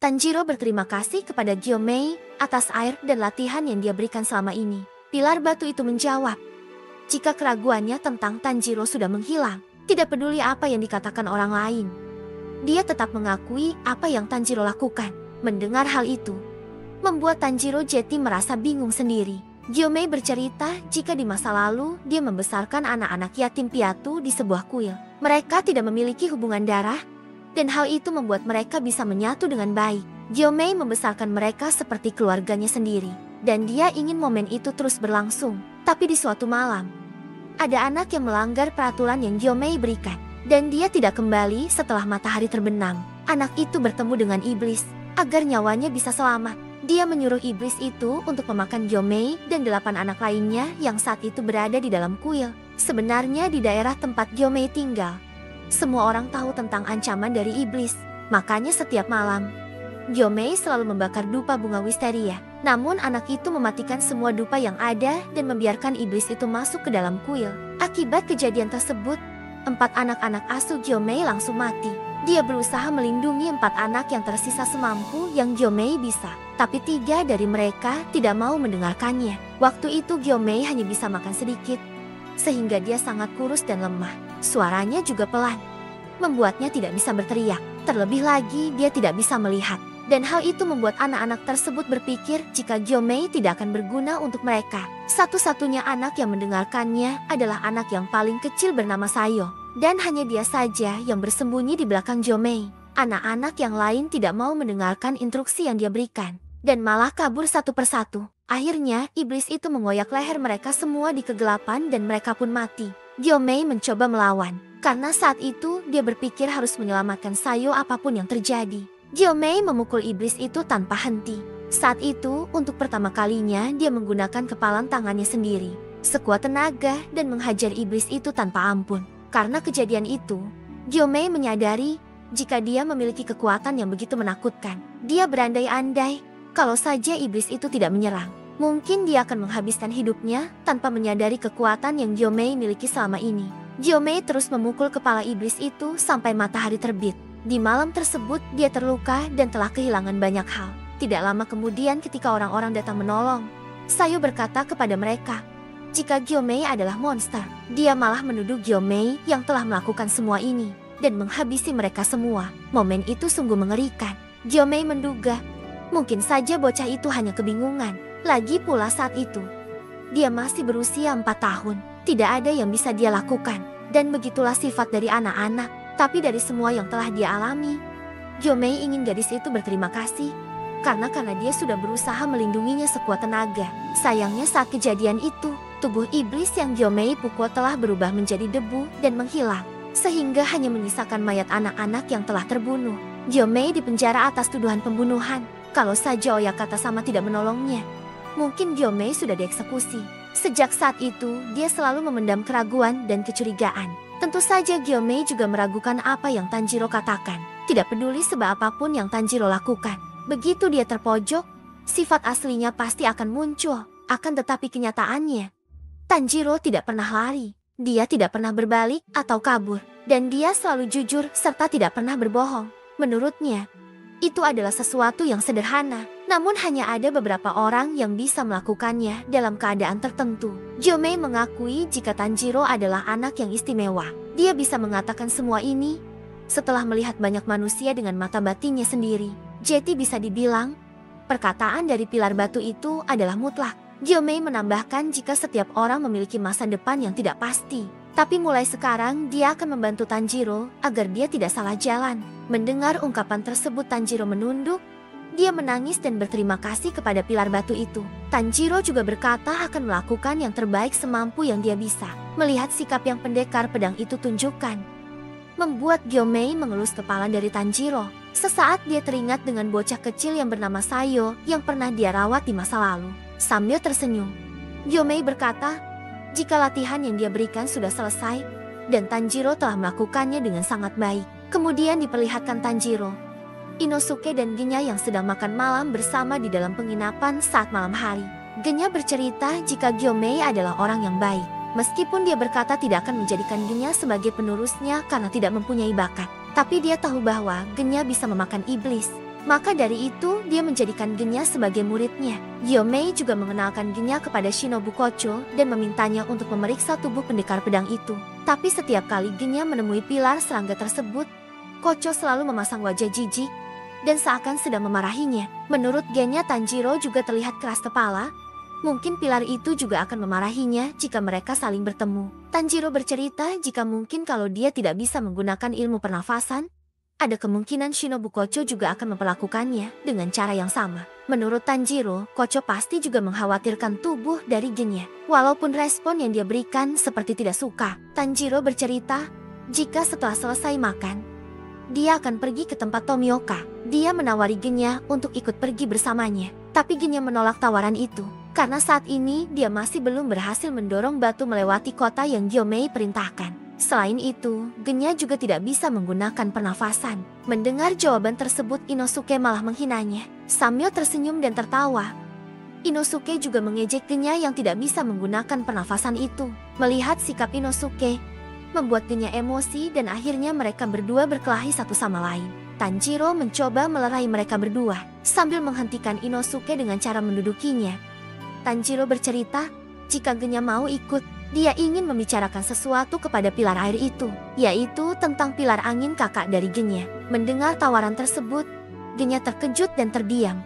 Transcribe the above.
Tanjiro berterima kasih kepada Gyomei atas air dan latihan yang dia berikan selama ini. Pilar batu itu menjawab, jika keraguannya tentang Tanjiro sudah menghilang, tidak peduli apa yang dikatakan orang lain, dia tetap mengakui apa yang Tanjiro lakukan. Mendengar hal itu, membuat Tanjiro jadi merasa bingung sendiri. Gyomei bercerita jika di masa lalu dia membesarkan anak-anak yatim piatu di sebuah kuil. Mereka tidak memiliki hubungan darah, dan hal itu membuat mereka bisa menyatu dengan baik. Gyomei membesarkan mereka seperti keluarganya sendiri, dan dia ingin momen itu terus berlangsung. Tapi di suatu malam, ada anak yang melanggar peraturan yang Gyomei berikan, dan dia tidak kembali setelah matahari terbenam. Anak itu bertemu dengan iblis agar nyawanya bisa selamat. Dia menyuruh iblis itu untuk memakan Gyomei dan 8 anak lainnya yang saat itu berada di dalam kuil. Sebenarnya di daerah tempat Gyomei tinggal, semua orang tahu tentang ancaman dari iblis. Makanya setiap malam, Gyomei selalu membakar dupa bunga wisteria. Namun anak itu mematikan semua dupa yang ada dan membiarkan iblis itu masuk ke dalam kuil. Akibat kejadian tersebut, 4 anak-anak asuh Gyomei langsung mati. Dia berusaha melindungi 4 anak yang tersisa semampu yang Gyomei bisa. Tapi 3 dari mereka tidak mau mendengarkannya. Waktu itu Gyomei hanya bisa makan sedikit, sehingga dia sangat kurus dan lemah. Suaranya juga pelan, membuatnya tidak bisa berteriak. Terlebih lagi dia tidak bisa melihat. Dan hal itu membuat anak-anak tersebut berpikir jika Gyomei tidak akan berguna untuk mereka. Satu-satunya anak yang mendengarkannya adalah anak yang paling kecil bernama Sayo. Dan hanya dia saja yang bersembunyi di belakang Gyomei. Anak-anak yang lain tidak mau mendengarkan instruksi yang dia berikan, dan malah kabur satu persatu. Akhirnya iblis itu mengoyak leher mereka semua di kegelapan dan mereka pun mati. Gyomei mencoba melawan, karena saat itu dia berpikir harus menyelamatkan Sayo apapun yang terjadi. Gyomei memukul iblis itu tanpa henti. Saat itu, untuk pertama kalinya dia menggunakan kepalan tangannya sendiri, sekuat tenaga, dan menghajar iblis itu tanpa ampun. Karena kejadian itu, Gyomei menyadari jika dia memiliki kekuatan yang begitu menakutkan. Dia berandai-andai, kalau saja iblis itu tidak menyerang, mungkin dia akan menghabiskan hidupnya tanpa menyadari kekuatan yang Gyomei miliki selama ini. Gyomei terus memukul kepala iblis itu sampai matahari terbit. Di malam tersebut dia terluka dan telah kehilangan banyak hal. Tidak lama kemudian ketika orang-orang datang menolong, Sayo berkata kepada mereka, jika Gyomei adalah monster, dia malah menuduh Gyomei yang telah melakukan semua ini dan menghabisi mereka semua. Momen itu sungguh mengerikan. Gyomei menduga, mungkin saja bocah itu hanya kebingungan. Lagi pula saat itu, dia masih berusia 4 tahun. Tidak ada yang bisa dia lakukan. Dan begitulah sifat dari anak-anak. Tapi dari semua yang telah dia alami, Gyomei ingin gadis itu berterima kasih. Karena dia sudah berusaha melindunginya sekuat tenaga. Sayangnya saat kejadian itu, tubuh iblis yang Gyomei pukul telah berubah menjadi debu dan menghilang. Sehingga hanya menyisakan mayat anak-anak yang telah terbunuh. Gyomei dipenjara atas tuduhan pembunuhan. Kalau saja Oyakata sama tidak menolongnya, mungkin Gyomei sudah dieksekusi. Sejak saat itu, dia selalu memendam keraguan dan kecurigaan. Tentu saja Gyomei juga meragukan apa yang Tanjiro katakan. Tidak peduli sebab apapun yang Tanjiro lakukan. Begitu dia terpojok, sifat aslinya pasti akan muncul. Akan tetapi kenyataannya, Tanjiro tidak pernah lari. Dia tidak pernah berbalik atau kabur. Dan dia selalu jujur serta tidak pernah berbohong. Menurutnya, itu adalah sesuatu yang sederhana. Namun hanya ada beberapa orang yang bisa melakukannya dalam keadaan tertentu. Gyomei mengakui jika Tanjiro adalah anak yang istimewa. Dia bisa mengatakan semua ini setelah melihat banyak manusia dengan mata batinnya sendiri. Jadi bisa dibilang, perkataan dari pilar batu itu adalah mutlak. Gyomei menambahkan jika setiap orang memiliki masa depan yang tidak pasti. Tapi mulai sekarang dia akan membantu Tanjiro agar dia tidak salah jalan. Mendengar ungkapan tersebut Tanjiro menunduk. Dia menangis dan berterima kasih kepada pilar batu itu. Tanjiro juga berkata akan melakukan yang terbaik semampu yang dia bisa. Melihat sikap yang pendekar pedang itu tunjukkan, membuat Gyomei mengelus kepala dari Tanjiro. Sesaat dia teringat dengan bocah kecil yang bernama Sayo yang pernah dia rawat di masa lalu. Sambil tersenyum, Gyomei berkata, jika latihan yang dia berikan sudah selesai, dan Tanjiro telah melakukannya dengan sangat baik. Kemudian diperlihatkan Tanjiro, Inosuke dan Genya yang sedang makan malam bersama di dalam penginapan saat malam hari. Genya bercerita jika Gyomei adalah orang yang baik. Meskipun dia berkata tidak akan menjadikan Genya sebagai penerusnya karena tidak mempunyai bakat. Tapi dia tahu bahwa Genya bisa memakan iblis. Maka dari itu, dia menjadikan Genya sebagai muridnya. Gyomei juga mengenalkan Genya kepada Shinobu Kocho dan memintanya untuk memeriksa tubuh pendekar pedang itu. Tapi setiap kali Genya menemui pilar serangga tersebut, Kocho selalu memasang wajah jijik dan seakan sedang memarahinya. Menurut Genya, Tanjiro juga terlihat keras kepala. Mungkin pilar itu juga akan memarahinya jika mereka saling bertemu. Tanjiro bercerita jika mungkin kalau dia tidak bisa menggunakan ilmu pernafasan, ada kemungkinan Shinobu Kocho juga akan memperlakukannya dengan cara yang sama. Menurut Tanjiro, Kocho pasti juga mengkhawatirkan tubuh dari Genya. Walaupun respon yang dia berikan seperti tidak suka, Tanjiro bercerita jika setelah selesai makan, dia akan pergi ke tempat Tomioka. Dia menawari Genya untuk ikut pergi bersamanya. Tapi Genya menolak tawaran itu, karena saat ini dia masih belum berhasil mendorong batu melewati kota yang Gyomei perintahkan. Selain itu, Genya juga tidak bisa menggunakan pernafasan. Mendengar jawaban tersebut, Inosuke malah menghinanya. Sambil tersenyum dan tertawa, Inosuke juga mengejek Genya yang tidak bisa menggunakan pernafasan itu. Melihat sikap Inosuke, membuat Genya emosi dan akhirnya mereka berdua berkelahi satu sama lain. Tanjiro mencoba melerai mereka berdua sambil menghentikan Inosuke dengan cara mendudukinya. Tanjiro bercerita, jika Genya mau ikut, dia ingin membicarakan sesuatu kepada pilar air itu, yaitu tentang pilar angin kakak dari Genya. Mendengar tawaran tersebut, Genya terkejut dan terdiam.